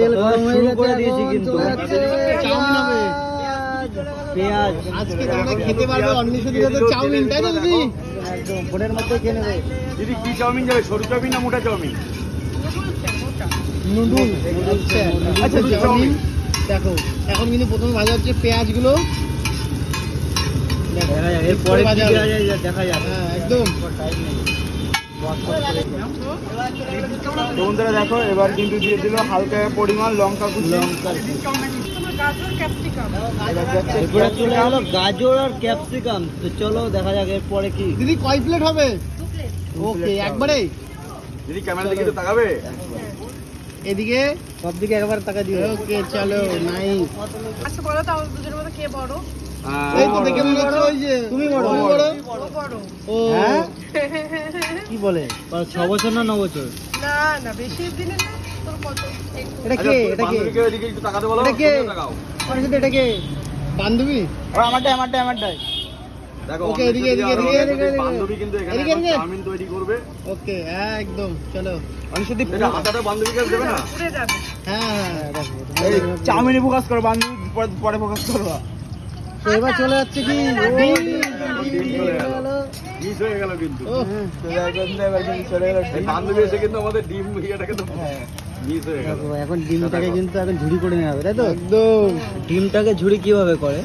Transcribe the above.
তেল গরম হয়ে শুরু করে গেছে, দিয়েছি এখন কিন্তু। চলে যাচ্ছে চাউমিন হবে। পেঁয়াজ। আজকে তোমরা খেতে পারবে অন্বেষা দিদা তো চাউমিন, তাই তো দিদি? একদম ফোনের মধ্যে খেয়ে নেবে। দিদি কি চাউমিন যাবে, সরু চাউমিন না মোটা চাউমিন? নুডল। আচ্ছা, আচ্ছা নুডল চাউমিন চাউমিন। দেখো, এখন কিন্তু প্রথমে ভাজা হচ্ছে পেঁয়াজগুলো। দেখো, দেখা যাক এরপরে কি ভাজা দেওয়া হবে। যায় দেখা যাক। হ্যাঁ একদম। তো বন্ধুরা দেখো, এবার কিন্তু দিয়ে দিল হালকা পরিমাণ লঙ্কা কুচি। এরপরে চলে গেলো গাজর আর ক্যাপসিকাম। তো চলো দেখা যাক এরপরে কি। দিদি কয় প্লেট হবে? ওকে একবারে। দিদি ক্যামেরা দিকে তো তাকাবে। এদিকে সব দিকে একবার টাকা দিও। ওকে চলো নাইস। আচ্ছা বলো তো আমাদের দুজনের মধ্যে কে বড়? এই তো দেখে মনে হচ্ছে ওই যে তুমি বড়। তুমি বড়। ও বড়। ও হ্যাঁ? কি বলে 6 বছর না 9 বছর? না না বেশি দিনের না। তোর কত? এটা কে? এটা কে? বান্ধবীকে ওইদিকে একটু তাকাতে বলো। এটা কে? তুমিও তাকাও। আমার সাথে এটা কে? বান্ধবী। আমারটাই। দেখো ওকে, অনেক এদিকে, যদি এদিকে, আরো এদিকে, অনেক এদিকে, বান্ধবী কিন্তু এখানে এদিকে, এখন এদিকে। চাউমিন তৈরি করবে। ওকে একদম চলো। অনুষ্ঠিত এটা হাতাটা বান্ধবীকে দেবে না? উড়ে যাবে। হ্যাঁ এই চাউমিনে ফোকাস করো, বান্ধবী পরে ফোকাস করবা। তো এবার চলে যাচ্ছে কি? ডিম চলে গেল। গেল। মিস হয়ে গেল কিন্তু। ও এই বান্ধবী এসে কিন্তু আমাদের ডিম ইয়েটাকে তো মিস হয়ে গেল। দেখো, এখন ডিমটাকে কিন্তু এখন ঝুড়ি করে নেওয়া হবে, তাই তো? একদম। ডিমটাকে ঝুড়ি কিভাবে করে?